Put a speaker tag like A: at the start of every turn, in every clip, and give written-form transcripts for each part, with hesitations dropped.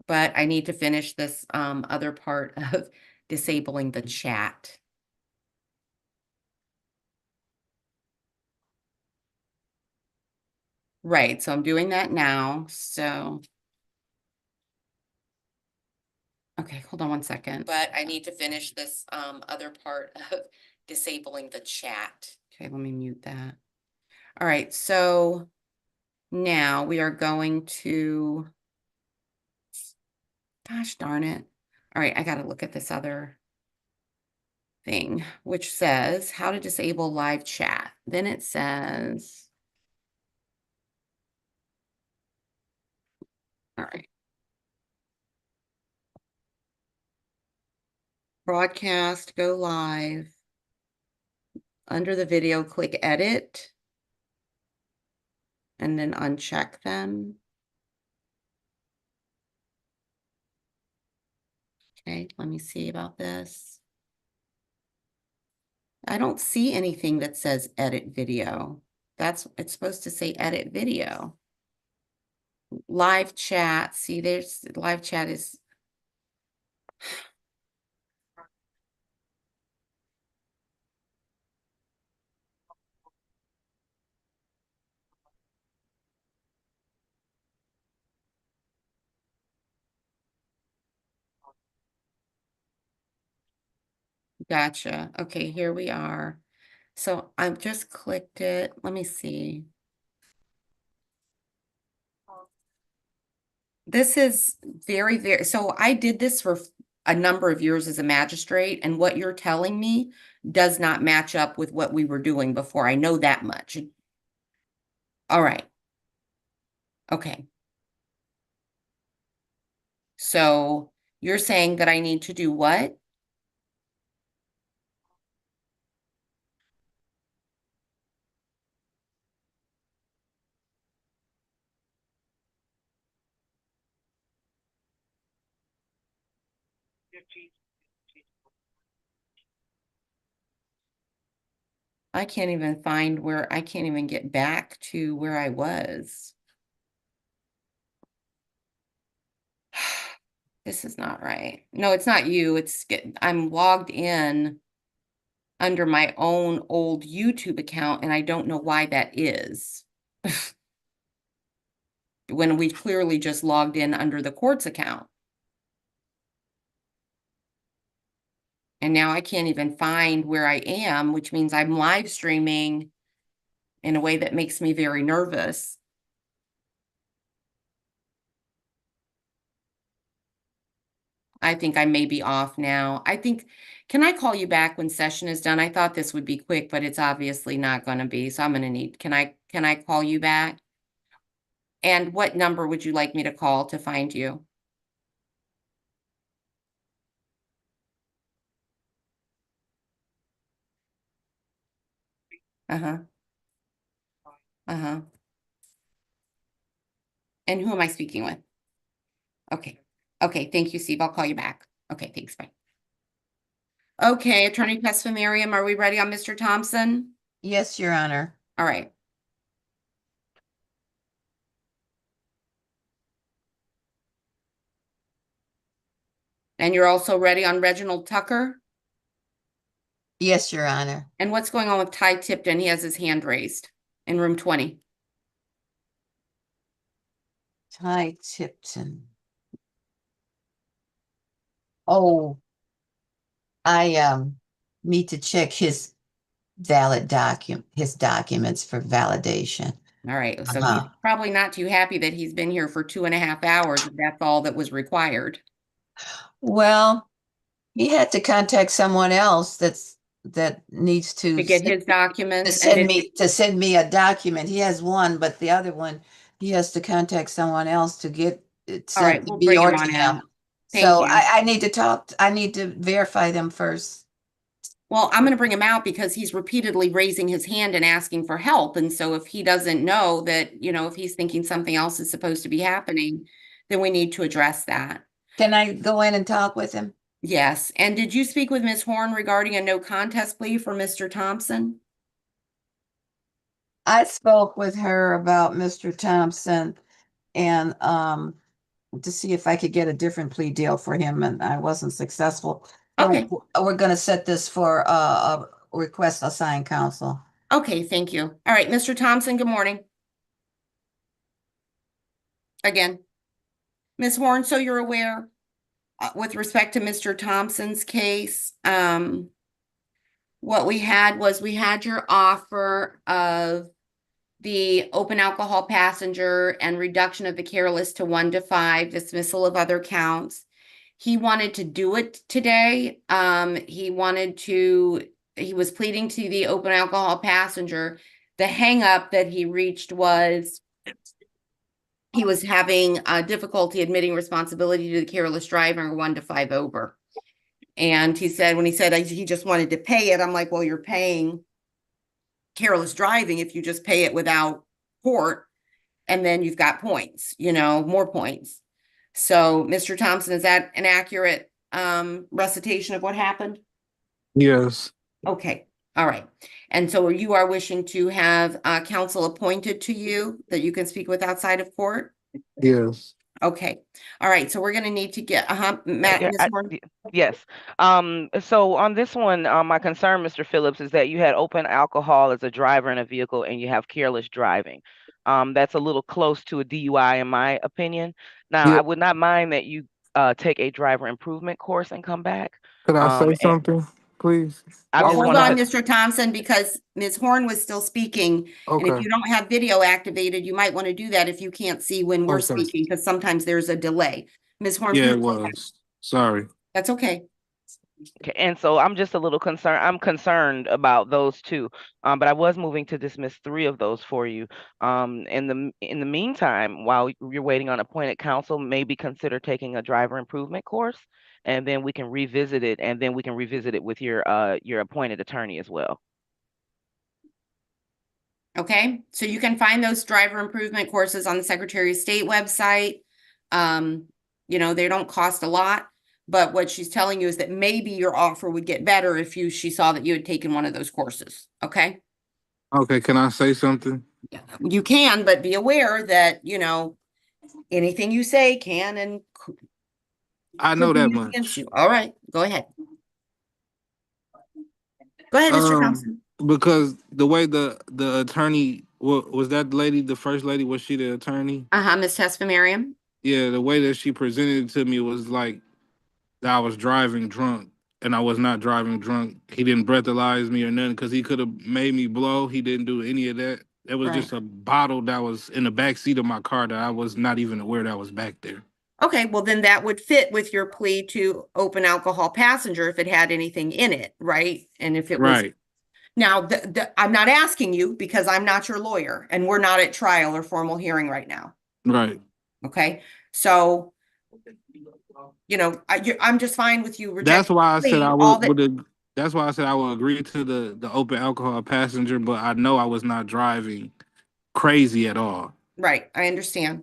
A: but I need to finish this other part of disabling the chat. Right, so I'm doing that now. So, okay, hold on one second. But I need to finish this other part of disabling the chat. Okay, let me mute that. All right, so now we are going to, gosh darn it. All right, I got to look at this other thing, which says how to disable live chat. Then it says, all right. Broadcast, go live. Under the video, click edit. And then uncheck them. Okay, let me see about this. I don't see anything that says edit video. It's supposed to say edit video. Live chat, see there's live chat is. Gotcha. Okay, here we are. So I've just clicked it. Let me see. This is very, so I did this for a number of years as a magistrate, and what you're telling me does not match up with what we were doing before. I know that much. All right. Okay. So you're saying that I need to do what? I can't even find where, I can't even get back to where I was. This is not right. No, it's not you. I'm logged in under my own old YouTube account, and I don't know why that is. When we clearly just logged in under the court's account. And now I can't even find where I am, which means I'm live streaming in a way that makes me very nervous. I think I may be off now. Can I call you back when session is done? I thought this would be quick, but it's obviously not going to be. So I'm going to need, can I call you back? And what number would you like me to call to find you? Uh-huh. Uh-huh. And who am I speaking with? Okay. Okay. Thank you, Steve. I'll call you back. Okay. Thanks. Bye. Okay. Attorney Pesfamariam, are we ready on Mr. Thompson?
B: Yes, Your Honor.
A: All right. And you're also ready on Reginald Tucker?
B: Yes, Your Honor.
A: And what's going on with Ty Tipton? He has his hand raised in room 20.
B: Ty Tipton. Oh, I need to check his documents for validation.
A: All right. So he's probably not too happy that he's been here for 2.5 hours. If that's all that was required.
B: Well, he had to contact someone else that needs
A: To get his documents
B: to send me a document. He has one, but the other one he has to contact someone else to get it
A: all right,
B: sent to
A: we'll
B: me
A: bring
B: or
A: him
B: to
A: on
B: him.
A: in.
B: So
A: Thank you.
B: I need to talk. I need to verify them first.
A: Well, I'm going to bring him out because he's repeatedly raising his hand and asking for help. And so if he doesn't know that, if he's thinking something else is supposed to be happening, then we need to address that.
B: Can I go in and talk with him?
A: Yes. And did you speak with Ms. Horn regarding a no contest plea for Mr. Thompson?
B: I spoke with her about Mr. Thompson, and to see if I could get a different plea deal for him, and I wasn't successful. So
A: Okay.
B: we're going to set this for a request assigned counsel.
A: Okay, thank you. All right, Mr. Thompson, good morning. Again, Ms. Horn, so you're aware, with respect to Mr. Thompson's case, what we had was we had your offer of the open alcohol passenger and reduction of the care list to 1 to 5, dismissal of other counts. He wanted to do it today. He was pleading to the open alcohol passenger. The hangup that he reached was he was having difficulty admitting responsibility to the careless driver 1 to 5 over. And he said, when he said he just wanted to pay it, I'm like, well, you're paying careless driving if you just pay it without court, and then you've got points, more points. So, Mr. Thompson, is that an accurate recitation of what happened?
C: Yes,
A: Okay, all right. And so you are wishing to have counsel appointed to you that you can speak with outside of court?
C: yes.
A: Okay, all right. So we're going to need to get, Matt,
D: Yeah,
A: Ms. Horn?
D: yes. So on this one, my concern, Mr. Phillips, is that you had open alcohol as a driver in a vehicle and you have careless driving. That's a little close to a DUI in my opinion. Now,
C: Yeah.
D: I would not mind that you take a driver improvement course and come back.
C: Could I say
D: And
C: something, please?
D: I
A: Well,
D: just
A: hold
D: wanted
A: on,
D: to,
A: Mr. Thompson, because Ms. Horn was still speaking. And if
C: Okay.
A: you don't have video activated, you might want to do that if you can't see when we're
C: Okay.
A: speaking, because sometimes there's a delay. Ms. Horn,
C: Yeah,
A: please,
C: it was. Sorry.
A: that's okay.
D: okay, and so I'm just a little concerned. I'm concerned about those two. But I was moving to dismiss 3 of those for you. In the meantime, while you're waiting on appointed counsel, maybe consider taking a driver improvement course, and then we can revisit it, and then we can revisit it with your appointed attorney as well.
A: Okay, so you can find those driver improvement courses on the Secretary of State website. They don't cost a lot, but what she's telling you is that maybe your offer would get better if she saw that you had taken one of those courses. Okay,
C: Okay, can I say something?
A: you can, but be aware that, anything you say can and
C: I
A: could
C: know
A: be
C: that
A: used against
C: much.
A: you. All right, go ahead. Go ahead, Mr. Thompson.
C: Because the way the attorney was that lady, the first lady, was she the attorney?
A: Ms. Tesfamariam.
C: Yeah, the way that she presented it to me was like that I was driving drunk, and I was not driving drunk. He didn't breathalyze me or nothing because he could have made me blow. He didn't do any of that. It was
A: Right.
C: just a bottle that was in the back seat of my car that I was not even aware that was back there.
A: Okay, well, then that would fit with your plea to open alcohol passenger if it had anything in it, right? And if it was.
C: Right,
A: Now, I'm not asking you because I'm not your lawyer and we're not at trial or formal hearing right now.
C: right.
A: Okay, so, I'm just fine with you
C: That's
A: rejecting
C: why
A: the
C: I said
A: plea.
C: I
A: All
C: would.
A: that,
C: That's why I said I would agree to the open alcohol passenger, but I know I was not driving crazy at all.
A: right, I understand.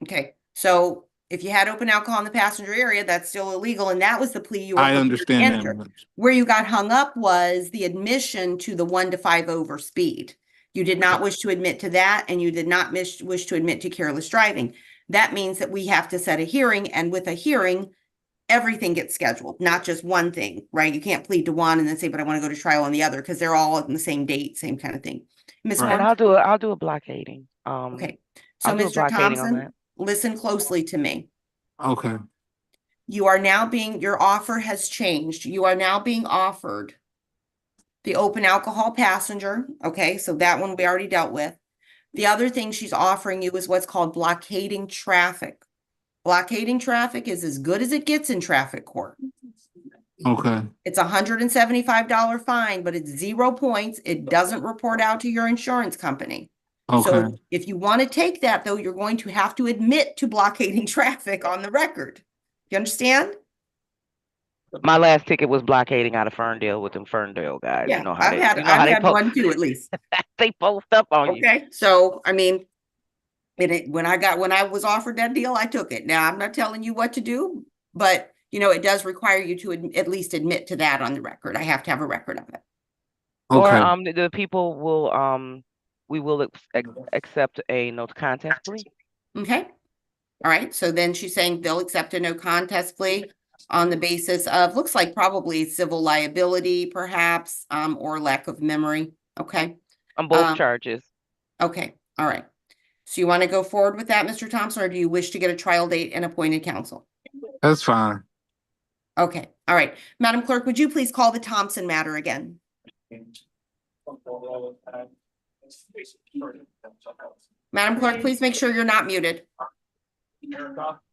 A: Okay, so if you had open alcohol in the passenger area, that's still illegal, and that was the plea you were
C: I
A: prepared to
C: understand that
A: enter.
C: much.
A: Where you got hung up was the admission to the 1 to 5 over speed. You did not wish to admit to that, and you did not wish to admit to careless driving. That means that we have to set a hearing, and with a hearing, everything gets scheduled, not just one thing, right? You can't plead to one and then say, but I want to go to trial on the other, because they're all on the same date, same kind of thing. Ms.
C: Right.
D: And
A: Horn?
D: I'll do a blockading.
A: Okay. So,
D: I'll do a
A: Mr.
D: blockading on
A: Thompson,
D: that.
A: listen closely to me.
C: Okay.
A: Your offer has changed. You are now being offered the open alcohol passenger. Okay, so that one we already dealt with. The other thing she's offering you is what's called blockading traffic. Blockading traffic is as good as it gets in traffic court.
C: Okay.
A: It's a $175 fine, but it's 0 points. It doesn't report out to your insurance company.
C: Okay.
A: So if you want to take that, though, you're going to have to admit to blockading traffic on the record. You understand?
D: My last ticket was blockading out of Ferndale with them Ferndale guys.
A: Yeah,
D: You know how they,
A: I've had one too, at least.
D: they post up on you.
A: Okay, so I mean, when I was offered that deal, I took it. Now I'm not telling you what to do, but it does require you to at least admit to that on the record. I have to have a record of it.
D: Or
C: Okay.
D: the people will we will accept a no contest plea.
A: Okay. All right, so then she's saying they'll accept a no contest plea on the basis of, looks like probably civil liability perhaps, or lack of memory. Okay,
D: On both
A: Um,
D: charges.
A: okay, all right. So you want to go forward with that, Mr. Thompson, or do you wish to get a trial date and appointed counsel?
C: That's fine.
A: Okay, all right. Madam Clerk, would you please call the Thompson matter again? Madam Clerk, please make sure you're not muted.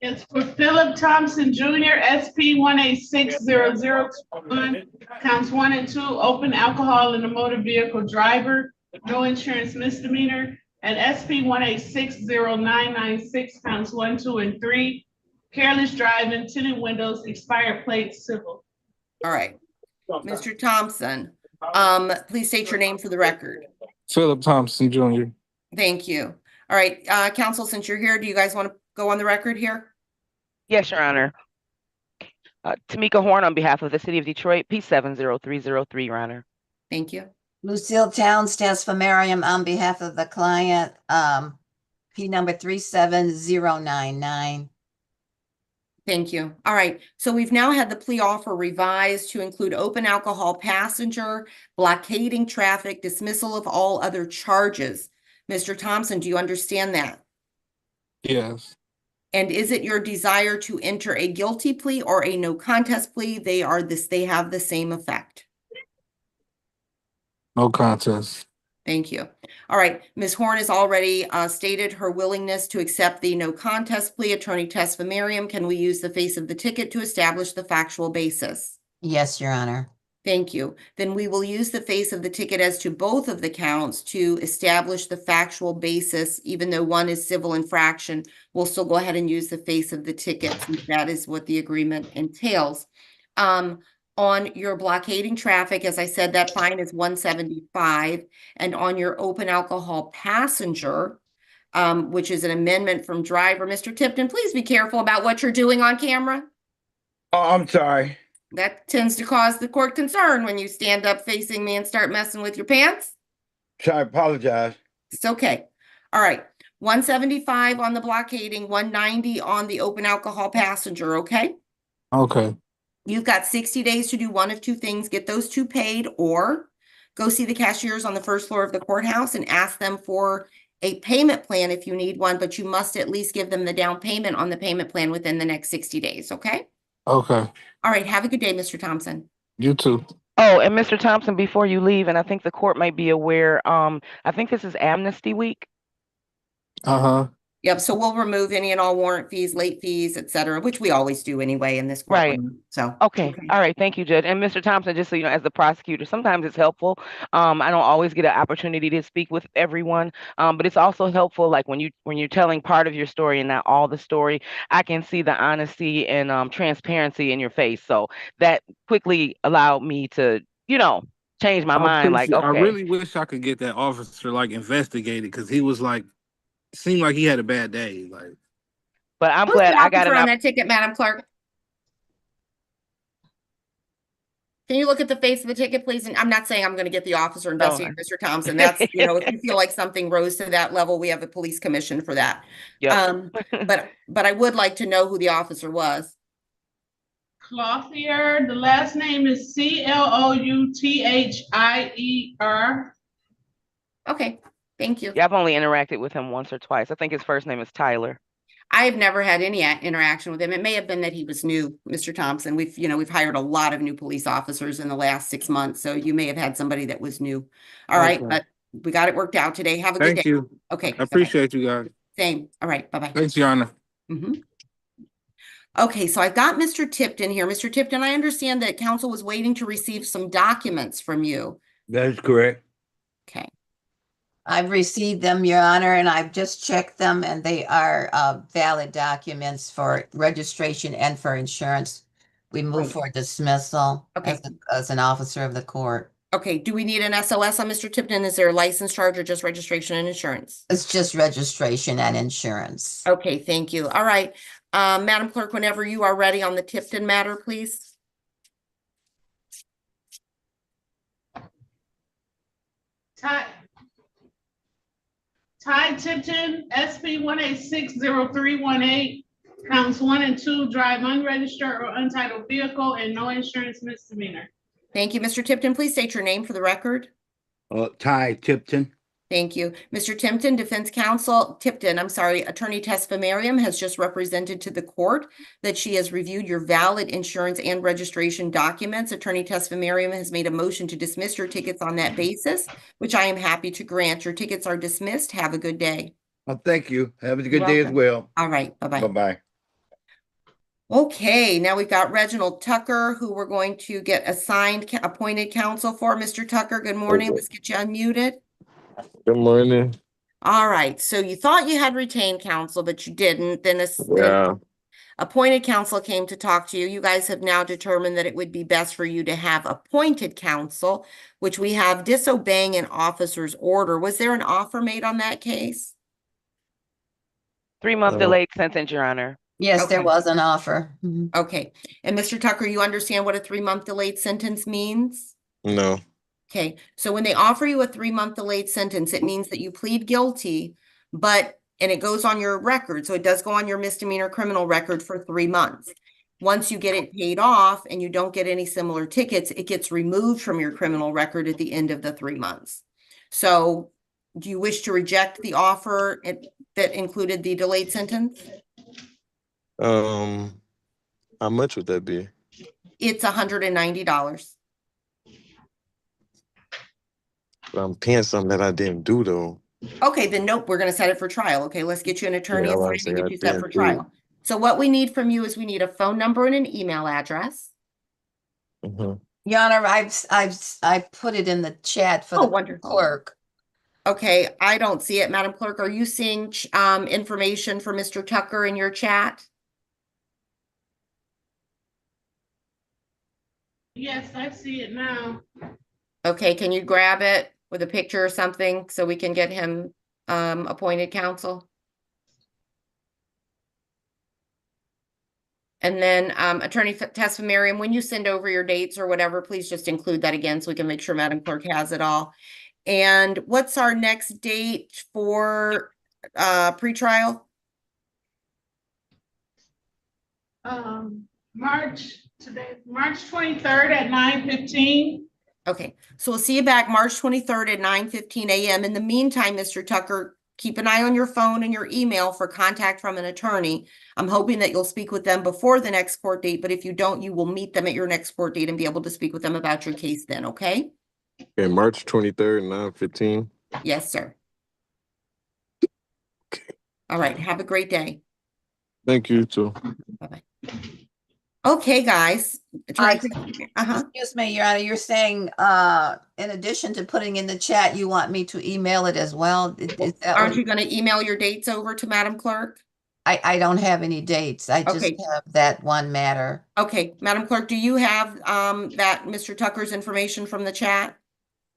E: It's for Philip Thompson Jr., SP 1860021, counts 1 and 2, open alcohol in a motor vehicle driver, no insurance misdemeanor, and SP 1860996, counts 1, 2, and 3, careless driving, tinted windows, expired plates, civil.
A: All right. Mr. Thompson, please state your name for the record.
C: Philip Thompson Jr.
A: Thank you. All right, counsel, since you're here, do you guys want to go on the record here?
D: Yes, Your Honor. Tamika Horn on behalf of the City of Detroit, P70303, Your Honor.
A: Thank you.
B: Lucille Towns stands for Miriam on behalf of the client, P number 37099.
A: Thank you. All right, so we've now had the plea offer revised to include open alcohol passenger, blockading traffic, dismissal of all other charges. Mr. Thompson, do you understand that?
C: Yes.
A: And is it your desire to enter a guilty plea or a no contest plea? They have the same effect.
C: No contest.
A: Thank you. All right, Ms. Horn has already stated her willingness to accept the no contest plea. Attorney Tesfamariam, can we use the face of the ticket to establish the factual basis?
B: Yes, Your Honor.
A: Thank you. Then we will use the face of the ticket as to both of the counts to establish the factual basis. Even though one is civil infraction, we'll still go ahead and use the face of the ticket since that is what the agreement entails. On your blockading traffic, as I said, that fine is $175. And on your open alcohol passenger, which is an amendment from driver, Mr. Tipton, please be careful about what you're doing on camera.
F: Oh, I'm sorry.
A: That tends to cause the court concern when you stand up facing me and start messing with your pants.
F: Sorry, apologize.
A: It's okay. All right. 175 on the blockading, 190 on the open alcohol passenger, okay?
C: Okay.
A: You've got 60 days to do one of two things, get those two paid, or go see the cashiers on the first floor of the courthouse and ask them for a payment plan if you need one, but you must at least give them the down payment on the payment plan within the next 60 days, okay?
C: Okay.
A: All right, have a good day, Mr. Thompson.
C: You too.
D: Oh, and Mr. Thompson, before you leave, and I think the court might be aware, I think this is Amnesty Week.
C: Uh-huh.
A: Yep, so we'll remove any and all warrant fees, late fees, et cetera, which we always do anyway in this
D: Right.
A: courtroom. So
D: Okay. All right. Thank you, Judge. And Mr. Thompson, just so you know, as the prosecutor, sometimes it's helpful. I don't always get an opportunity to speak with everyone, but it's also helpful, like when you're telling part of your story and not all the story, I can see the honesty and transparency in your face. So that quickly allowed me to, change my mind. Like,
C: I
D: okay.
C: really wish I could get that officer like investigated because he was like, seemed like he had a bad day. Like,
D: But I'm
A: who's
D: glad
A: the
D: I got
A: officer
D: an
A: on that ticket, Madam Clerk? Can you look at the face of the ticket, please? And I'm not saying I'm going to get the officer investigating Mr. Thompson. That's, if you feel like something rose to that level, we have a police commission for that.
D: Yep.
A: But I would like to know who the officer was.
E: Clothier, the last name is Clouthier.
A: Okay, thank you.
D: Yeah, I've only interacted with him once or twice. I think his first name is Tyler.
A: I've never had any interaction with him. It may have been that he was new, Mr. Thompson. We've hired a lot of new police officers in the last 6 months, so you may have had somebody that was new. All right, but we got it worked out today. Have a good day.
C: thank you.
A: Okay.
C: I appreciate you guys.
A: Same. All right. Bye-bye.
C: Thanks, Your Honor.
A: Okay, so I've got Mr. Tipton here. Mr. Tipton, I understand that counsel was waiting to receive some documents from you.
F: That is correct.
A: Okay.
B: I've received them, Your Honor, and I've just checked them, and they are valid documents for registration and for insurance. We move for dismissal
A: Okay.
B: as an officer of the court.
A: Okay, do we need an SOS on Mr. Tipton? Is there a license charge or just registration and insurance?
B: It's just registration and insurance.
A: Okay, thank you. All right. Madam Clerk, whenever you are ready on the Tipton matter, please.
E: Ty Tipton, SP 1860318, counts 1 and 2, drive unregistered or untitled vehicle and no insurance misdemeanor.
A: Thank you, Mr. Tipton. Please state your name for the record.
F: Ty Tipton.
A: Thank you. Mr. Tipton, Tipton, I'm sorry, Attorney Tesfamariam has just represented to the court that she has reviewed your valid insurance and registration documents. Attorney Tesfamariam has made a motion to dismiss your tickets on that basis, which I am happy to grant. Your tickets are dismissed. Have a good day.
F: Oh, thank you. Have a good
A: You're
F: day as
A: welcome.
F: well.
A: All right, bye-bye.
F: Bye-bye.
A: Okay, now we've got Reginald Tucker, who we're going to get assigned appointed counsel for. Mr. Tucker, good morning. Let's get you unmuted.
G: Good morning.
A: All right, so you thought you had retained counsel, but you didn't. Then
G: Yeah.
A: appointed counsel came to talk to you. You guys have now determined that it would be best for you to have appointed counsel, which we have disobeying an officer's order. Was there an offer made on that case?
D: 3-month delayed sentence, Your Honor.
B: Yes, there
A: Okay.
B: was an offer. Mhm.
A: Okay, and Mr. Tucker, you understand what a 3-month delayed sentence means?
G: No.
A: Okay, so when they offer you a 3-month delayed sentence, it means that you plead guilty, and it goes on your record. So it does go on your misdemeanor criminal record for 3 months. Once you get it paid off and you don't get any similar tickets, it gets removed from your criminal record at the end of the 3 months. So do you wish to reject the offer that included the delayed sentence?
G: How much would that be?
A: It's $190.
G: I'm paying something that I didn't do though.
A: Okay, then nope, we're gonna set it for trial. Okay, let's get you an attorney
G: Yeah, I was
A: assigned and
G: saying
A: get you
G: I
A: set for
G: didn't do it.
A: trial. So what we need from you is we need a phone number and an email address.
G: Mhm.
B: Your Honor, I put it in the chat for
A: Oh,
B: the
A: wonderful.
B: clerk.
A: Okay, I don't see it, Madam Clerk. Are you seeing information for Mr. Tucker in your chat?
E: Yes, I see it now.
A: Okay, can you grab it with a picture or something so we can get him appointed counsel? And then Attorney Tesfamariam, when you send over your dates or whatever, please just include that again so we can make sure Madam Clerk has it all. And what's our next date for pretrial?
E: March 23rd at 9:15.
A: Okay, so we'll see you back March 23rd at 9:15 a.m. In the meantime, Mr. Tucker, keep an eye on your phone and your email for contact from an attorney. I'm hoping that you'll speak with them before the next court date, but if you don't, you will meet them at your next court date and be able to speak with them about your case then, okay?
G: Okay, March 23rd, 9:15.
A: Yes, sir.
G: Okay.
A: All right, have a great day.
G: Thank you too.
A: Bye-bye. Okay, guys.
B: Excuse me, Your Honor, you're saying, in addition to putting in the chat, you want me to email it as well? Is that
A: Aren't
B: what-
A: you going to email your dates over to Madam Clerk?
B: I don't have any dates. I just
A: Okay.
B: have that one matter.
A: Okay, Madam Clerk, do you have that Mr. Tucker's information from the chat?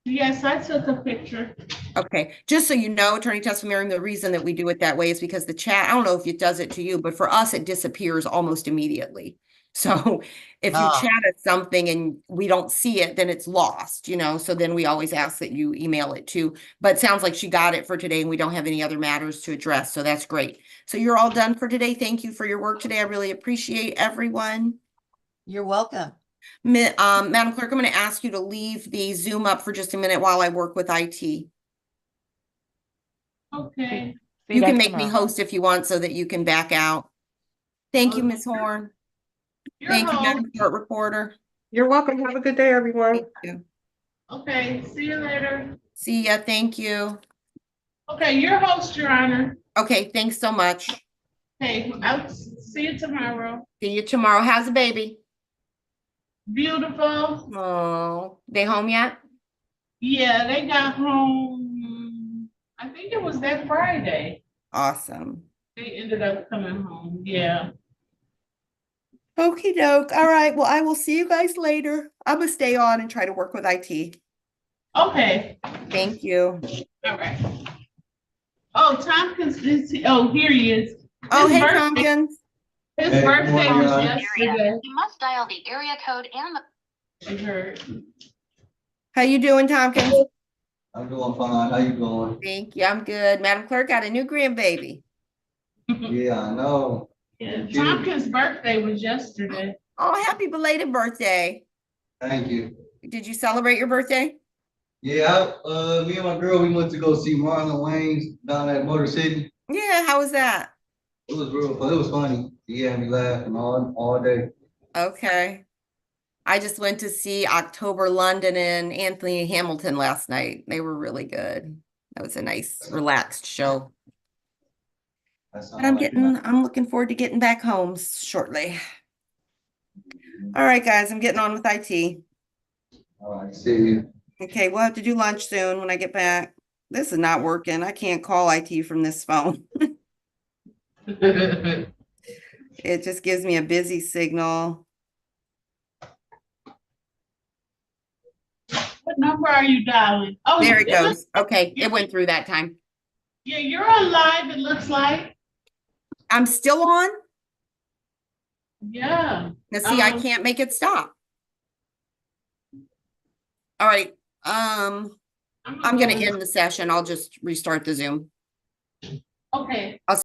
E: Yes, I took a picture.
A: Okay, just so you know, Attorney Tesfamariam, the reason that we do it that way is because the chat, I don't know if it does it to you, but for us, it disappears almost immediately. So if you
B: Oh.
A: chat at something and we don't see it, then it's lost, so then we always ask that you email it too. But it sounds like she got it for today and we don't have any other matters to address, so that's great. So you're all done for today. Thank you for your work today. I really appreciate everyone.
B: You're welcome.
A: Madam Clerk, I'm going to ask you to leave the Zoom up for just a minute while I work with IT.
E: Okay.
D: See
A: You can
D: guys
A: make me
D: tomorrow.
A: host if you want so that you can back out. Thank you, Ms. Horn.
E: You're
A: Thank you,
E: home.
A: Madam Court Reporter.
H: You're welcome. Have a good day, everyone.
A: Thank you.
E: Okay, see you later.
A: See ya. Thank you.
E: Okay, your host, Your Honor.
A: Okay, thanks so much.
E: Okay, I'll see you tomorrow.
A: See you tomorrow. How's the baby?
E: Beautiful.
A: Oh, they home yet?
E: Yeah, they got home, I think it was that Friday.
A: Awesome.
E: They ended up coming home, yeah.
A: Okie doke. All right. Well, I will see you guys later. I'm gonna stay on and try to work with IT.
E: Okay,
A: Thank you.
E: all right. Oh, Tompkins, here he is.
A: Oh,
E: His
A: hey,
E: birthday-
A: Tompkins.
E: His
F: Hey,
E: birthday
F: good morning,
E: was
F: guys.
E: yesterday.
I: You must dial the area code and the
E: I heard.
A: How you doing, Tompkins?
I: I'm doing fine. How you doing?
A: Thank you. I'm good. Madam Clerk got a new grandbaby.
I: Yeah, I know.
E: Yeah,
I: Cute.
E: Tompkins' birthday was yesterday.
A: Oh, happy belated birthday.
I: Thank you.
A: Did you celebrate your birthday?
I: Yeah, me and my girl, we went to go see Marlon Wayans down at Motor City.
A: Yeah, how was that?
I: It was real fun. It was funny. He had me laughing all day.
A: Okay. I just went to see October London and Anthony Hamilton last night. They were really good. That was a nice, relaxed show.
I: That
A: But I'm
I: sounds like
A: I'm looking forward to getting back home shortly. All right, guys, I'm getting on with IT.
I: all right, see you.
A: Okay, we'll have to do lunch soon when I get back. This is not working. I can't call IT from this phone. It just gives me a busy signal.
E: What number are you dialing? Oh,
A: There it
E: looks-
A: goes. Okay, it went through that time.
E: Yeah, you're on live, it looks like.
A: I'm still on.
E: Yeah.
A: Now see, I
E: Um,
A: can't make it stop. All right, I'm gonna
E: go-
A: end the session. I'll just restart the Zoom.
E: Okay.